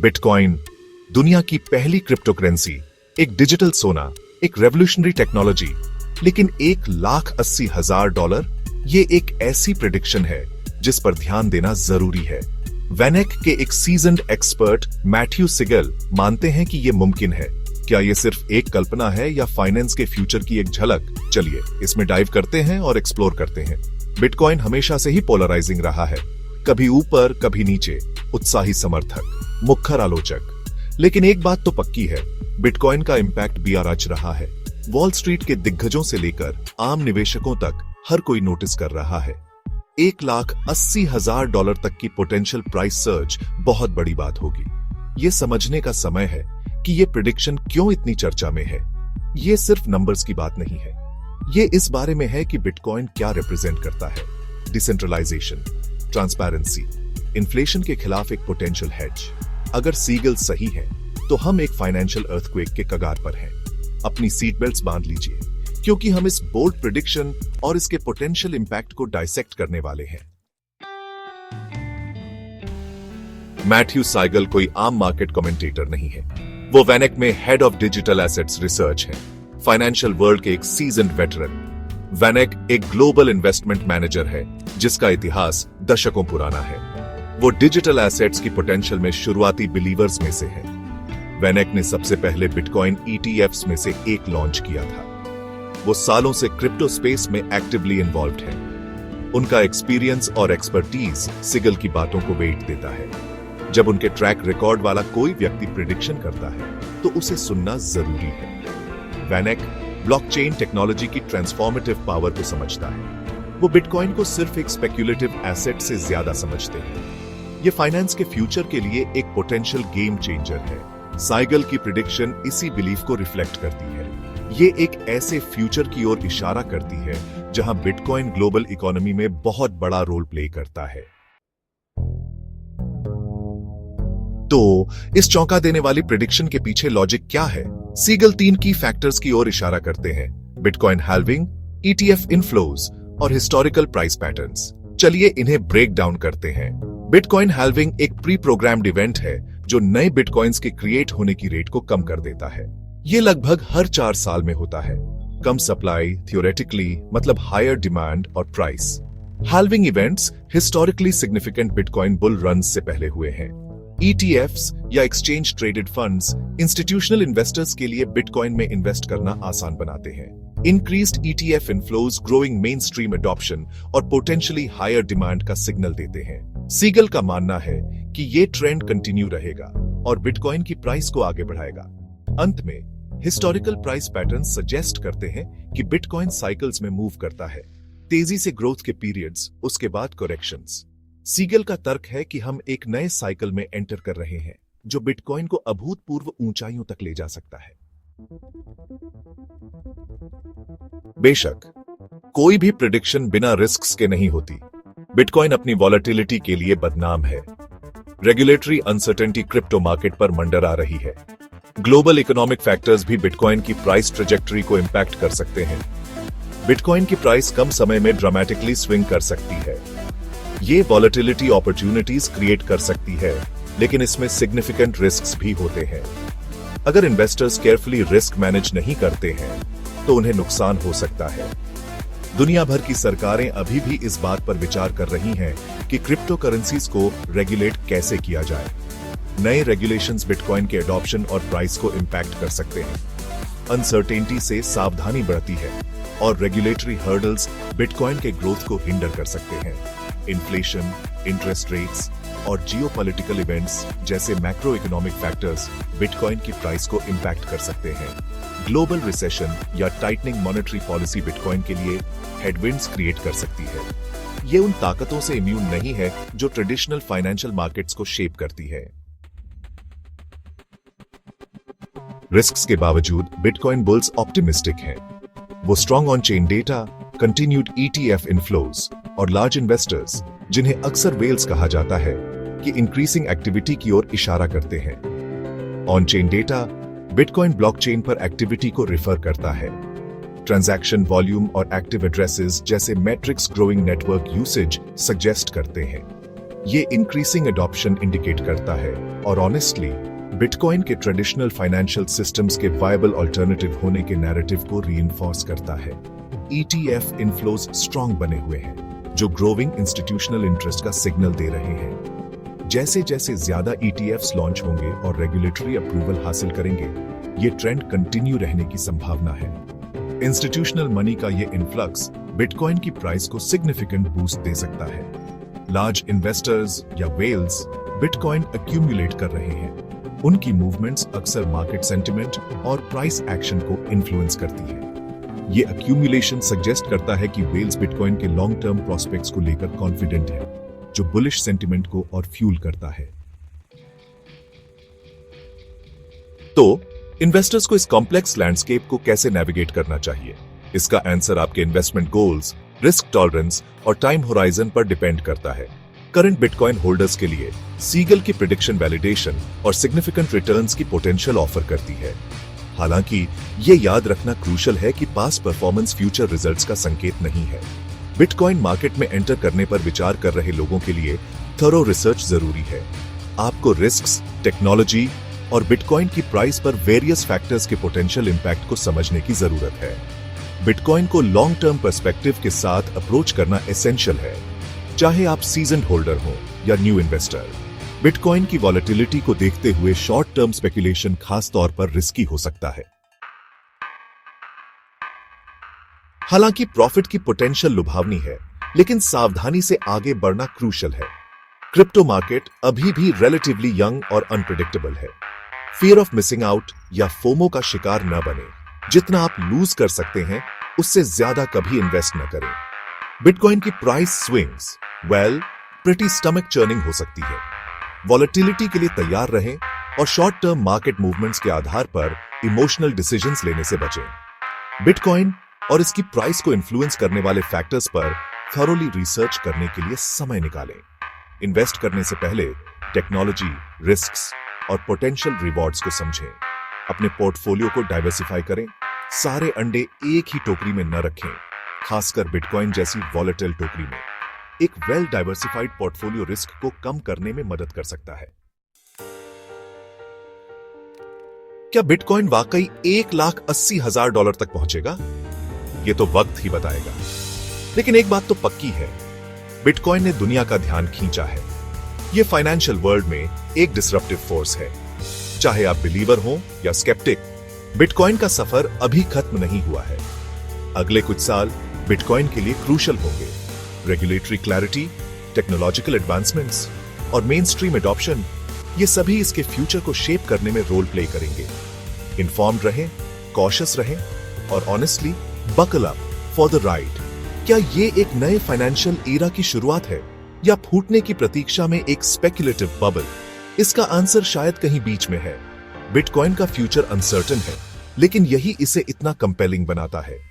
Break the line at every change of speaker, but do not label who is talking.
Bitcoin दुनिया की पहली क्रिप्टोकरेंसी, एक डिजिटल सोना, एक रेवोल्यूशनरी टेक्नोलॉजी, लेकिन $1,80,000 ये एक ऐसी प्रेडिक्शन है जिस पर ध्यान देना जरूरी है। वैनेक के एक सीजन्ड एक्सपर्ट मैथ्यू सिगल मानते हैं कि यह मुमकिन है। क्या यह सिर्फ एक कल्पना है या फाइनेंस के फ्यूचर की एक झलक? चलिए इसमें डाइव करते हैं और एक्सप्लोर करते हैं। बिटकॉइन हमेशा से ही पोलराइजिंग रहा है, कभी ऊपर कभी नीचे, उत्साही समर्थक, मुखर आलोचक। लेकिन एक बात तो पक्की है, बिटकॉइन का इंपैक्ट भी रच रहा है। वॉल स्ट्रीट के दिग्गजों से लेकर आम निवेशकों तक हर कोई नोटिस कर रहा है। $1,80,000 तक की पोटेंशियल प्राइस सर्ज बहुत बड़ी बात होगी। ये समझने का समय है कि ये प्रेडिक्शन क्यों इतनी चर्चा में है। ये सिर्फ नंबर्स की बात नहीं है, ये इस बारे में है कि बिटकॉइन क्या रिप्रेजेंट करता है। डिसेंट्रलाइजेशन, ट्रांसपेरेंसी, इन्फ्लेशन के खिलाफ एक पोटेंशियल हेज। अगर सीगल सही है तो हम एक फाइनेंशियल अर्थक्वेक के कगार पर हैं। अपनी सीट बेल्ट्स बांध लीजिए, क्योंकि हम इस बोल्ड प्रेडिक्शन और इसके पोटेंशियल इंपैक्ट को डाइसेक्ट करने वाले हैं। मैथ्यू साइगल कोई आम मार्केट कमेंटेटर नहीं है। वो वैनेक में head of digital assets research है, फाइनेंशियल वर्ल्ड के एक सीजन्ड वेटरन। वैनेक एक ग्लोबल इन्वेस्टमेंट मैनेजर है जिसका इतिहास दशकों पुराना है। वो डिजिटल एसेट्स की पोटेंशियल में शुरुआती बिलीवर्स में से है। वैनेक ने सबसे पहले बिटकॉइन ETFs में से एक लॉन्च किया था। वो सालों से क्रिप्टो स्पेस में एक्टिवली इन्वॉल्व्ड है। उनका एक्सपीरियंस और एक्सपर्टीज सिगल की बातों को वेट देता है। जब उनके ट्रैक रिकॉर्ड वाला कोई व्यक्ति प्रेडिक्शन करता है तो उसे सुनना जरूरी है। वैनेक ब्लॉकचेन टेक्नोलॉजी की ट्रांसफॉर्मेटिव पावर को समझता है। वो बिटकॉइन को सिर्फ एक स्पेक्युलेटिव एसेट से ज्यादा समझते हैं। ये फाइनेंस के फ्यूचर के लिए एक पोटेंशियल गेम चेंजर है। साइगल की प्रेडिक्शन इसी बिलीफ को रिफ्लेक्ट करती है। ये एक ऐसे फ्यूचर की ओर इशारा करती है जहां बिटकॉइन ग्लोबल इकोनॉमी में बहुत बड़ा रोल प्ले करता है। तो इस चौंका देने वाली प्रेडिक्शन के पीछे लॉजिक क्या है? सीगल 3 की फैक्टर्स की ओर इशारा करते हैं: बिटकॉइन हैल्विंग, ETF इनफ्लोज और हिस्टोरिकल प्राइस पैटर्न्स। चलिए इन्हें ब्रेक डाउन करते हैं। बिटकॉइन हैल्विंग एक प्री प्रोग्राम्ड इवेंट है जो नए बिटकॉइंस के क्रिएट होने की रेट को कम कर देता है। ये लगभग हर 4 साल में होता है। कम सप्लाई थियोरेटिकली मतलब हायर डिमांड और price. Halving events historically significant bitcoin bull run से पहले हुए हैं। ETFs या exchange traded funds institutional investors के लिए बिटकॉइन में इन्वेस्ट करना आसान बनाते हैं। Increased ETF inflows growing mainstream adoption और पोटेंशियली हायर डिमांड का सिग्नल देते हैं। सीगल का मानना है कि ये ट्रेंड कंटिन्यू रहेगा और बिटकॉइन की प्राइस को आगे बढ़ाएगा। अंत में हिस्टोरिकल प्राइस पैटर्न सजेस्ट करते हैं कि बिटकॉइन साइकिल्स में मूव करता है, तेजी से ग्रोथ के पीरियड्स, उसके बाद करेक्शंस। सीगल का तर्क है कि हम एक नए साइकिल में एंटर कर रहे हैं जो बिटकॉइन को अभूतपूर्व ऊंचाइयों तक ले जा सकता है। बेशक कोई भी प्रेडिक्शन बिना रिस्क्स के नहीं होती। बिटकॉइन अपनी वॉलेटिलिटी के लिए बदनाम है। रेगुलेटरी अनसर्टेनिटी क्रिप्टो मार्केट पर मंडरा रही है। ग्लोबल इकोनॉमिक फैक्टर्स भी बिटकॉइन की प्राइस ट्रेजेक्टरी को इंपैक्ट कर सकते हैं। बिटकॉइन की प्राइस कम समय में ड्रामेटिकली स्विंग कर सकती है। ये वॉलेटिलिटी अपॉर्चुनिटीज क्रिएट कर सकती है, लेकिन इसमें सिग्निफिकेंट रिस्क्स भी होते हैं। अगर इन्वेस्टर्स केयरफुली रिस्क मैनेज नहीं करते हैं तो उन्हें नुकसान हो सकता है। दुनिया भर की सरकारें अभी भी इस बात पर विचार कर रही हैं कि क्रिप्टो करेंसीज को रेगुलेट कैसे किया जाए। नए रेगुलेशंस बिटकॉइन के एडॉप्शन और प्राइस को इंपैक्ट कर सकते हैं। अनसर्टेनिटी से सावधानी बढ़ती है और रेगुलेटरी हर्डल्स बिटकॉइन के ग्रोथ को हिंडर कर सकते हैं। इन्फ्लेशन, इंटरेस्ट रेट्स और जियोपॉलिटिकल इवेंट्स जैसे मैक्रो इकोनॉमिक फैक्टर्स बिटकॉइन की प्राइस को इंपैक्ट कर सकते हैं। ग्लोबल रिसेशन या टाइटनिंग मॉनेटरी पॉलिसी बिटकॉइन के लिए हेडविंड्स क्रिएट कर सकती है। ये उन ताकतों से इम्यून नहीं है जो ट्रेडिशनल फाइनेंशियल मार्केट्स को शेप करती है। रिस्क्स के बावजूद बिटकॉइन बुल्स ऑप्टिमिस्टिक हैं। वो strong on chain data, continued ETF inflows और लार्ज इन्वेस्टर्स, जिन्हें अक्सर वेल्स कहा जाता है, कि इंक्रीजिंग एक्टिविटी की ओर इशारा करते हैं। On chain data bitcoin blockchain पर एक्टिविटी को रिफर करता है। ट्रांजैक्शन वॉल्यूम और एक्टिव एड्रेसेस जैसे matrix growing network usage suggest करते हैं। ये इंक्रीजिंग एडॉप्शन इंडिकेट करता है और ऑनेस्टली बिटकॉइन के ट्रेडिशनल फाइनेंशियल सिस्टम्स के वायबल अल्टरनेटिव होने के नैरेटिव को रीइंफोर्स करता है। ETF इनफ्लोज स्ट्रांग बने हुए हैं जो ग्रोइंग इंस्टीट्यूशनल इंटरेस्ट का सिग्नल दे रहे हैं। जैसे जैसे ज्यादा ETFs लॉन्च होंगे और रेगुलेटरी अप्रूवल हासिल करेंगे, ये ट्रेंड कंटिन्यू रहने की संभावना है। इंस्टीट्यूशनल मनी का ये इन्फ्लक्स बिटकॉइन की प्राइस को सिग्निफिकेंट बूस्ट दे सकता है। लार्ज इन्वेस्टर्स या वेल्स बिटकॉइन एक्यूमुलेट कर रहे हैं। उनकी मूवमेंट्स अक्सर मार्केट सेंटिमेंट और प्राइस एक्शन को इन्फ्लुएंस करती है। ये एक्यूमुलेशन सजेस्ट करता है कि वेल्स बिटकॉइन के लॉन्ग टर्म प्रोस्पेक्ट्स को लेकर कॉन्फिडेंट है, जो बुलिश सेंटिमेंट को और फ्यूल करता है। तो इन्वेस्टर्स को इस कॉम्प्लेक्स लैंडस्केप को कैसे नेविगेट करना चाहिए? इसका आंसर आपके इन्वेस्टमेंट गोल्स, रिस्क टॉलरेंस और टाइम होराइजन पर डिपेंड करता है। करंट बिटकॉइन होल्डर्स के लिए सीगल की प्रेडिक्शन वैलिडेशन और सिग्निफिकेंट रिटर्न्स की पोटेंशियल ऑफर करती है। हालांकि ये याद रखना क्रूशल है कि पास्ट परफॉर्मेंस फ्यूचर रिजल्ट्स का संकेत नहीं है। बिटकॉइन मार्केट में एंटर करने पर विचार कर रहे लोगों के लिए थरो रिसर्च जरूरी है। आपको रिस्क्स, टेक्नोलॉजी और बिटकॉइन की प्राइस पर वेरियस फैक्टर्स के पोटेंशियल इंपैक्ट को समझने की जरूरत है। बिटकॉइन को लॉन्ग टर्म पर्सपेक्टिव के साथ अप्रोच करना एसेंशियल है। चाहे आप सीजन्ड होल्डर हो या न्यू इन्वेस्टर, बिटकॉइन की वॉलेटिलिटी को देखते हुए शॉर्ट टर्म स्पेकुलेशन खास तौर पर रिस्की हो सकता है। हालांकि प्रॉफिट की पोटेंशियल लुभावनी है, लेकिन सावधानी से आगे बढ़ना क्रूशल है। क्रिप्टो मार्केट अभी भी रिलेटिवली यंग और अनप्रेडिक्टेबल है। फियर ऑफ मिसिंग आउट या फोमो का शिकार न बने। जितना आप लूज कर सकते हैं, उससे ज्यादा कभी इन्वेस्ट न करें। बिटकॉइन की price swings pretty stomach churning हो सकती है। वॉलेटिलिटी के लिए तैयार रहें और शॉर्ट टर्म मार्केट मूवमेंट्स के आधार पर इमोशनल डिसीजंस लेने से बचें। बिटकॉइन और इसकी प्राइस को इन्फ्लुएंस करने वाले फैक्टर्स पर थॉरोली रिसर्च करने के लिए समय निकालें। इन्वेस्ट करने से पहले टेक्नोलॉजी, रिस्क्स और पोटेंशियल रिवॉर्ड्स को समझें। अपने पोर्टफोलियो को डाइवर्सिफाई करें। सारे अंडे एक ही टोकरी में न रखें, खासकर बिटकॉइन जैसी वॉलेटाइल टोकरी में। एक वेल डाइवर्सिफाइड पोर्टफोलियो रिस्क को कम करने में मदद कर सकता है। क्या बिटकॉइन वाकई $1,80,000 तक पहुंचेगा? यह तो वक्त ही बताएगा। लेकिन एक बात तो पक्की है, बिटकॉइन ने दुनिया का ध्यान खींचा है। यह फाइनेंशियल वर्ल्ड में एक डिसरप्टिव फोर्स है। चाहे आप बिलीवर हो या स्केप्टिक, बिटकॉइन का सफर अभी खत्म नहीं हुआ है। अगले कुछ साल बिटकॉइन के लिए क्रूशल होंगे। रेगुलेटरी क्लैरिटी, टेक्नोलॉजिकल एडवांसमेंट्स और मेन स्ट्रीम एडॉप्शन, ये सभी इसके फ्यूचर को शेप करने में रोल प्ले करेंगे। इन्फॉर्म्ड रहें, कॉशियस रहें और honestly buckle up for the ride. क्या ये एक नए फाइनेंशियल एरा की शुरुआत है या फूटने की प्रतीक्षा में एक स्पेक्युलेटिव बबल? इसका आंसर शायद कहीं बीच में है। बिटकॉइन का फ्यूचर अनसर्टेन है, लेकिन यही इसे इतना कंपेलिंग बनाता है।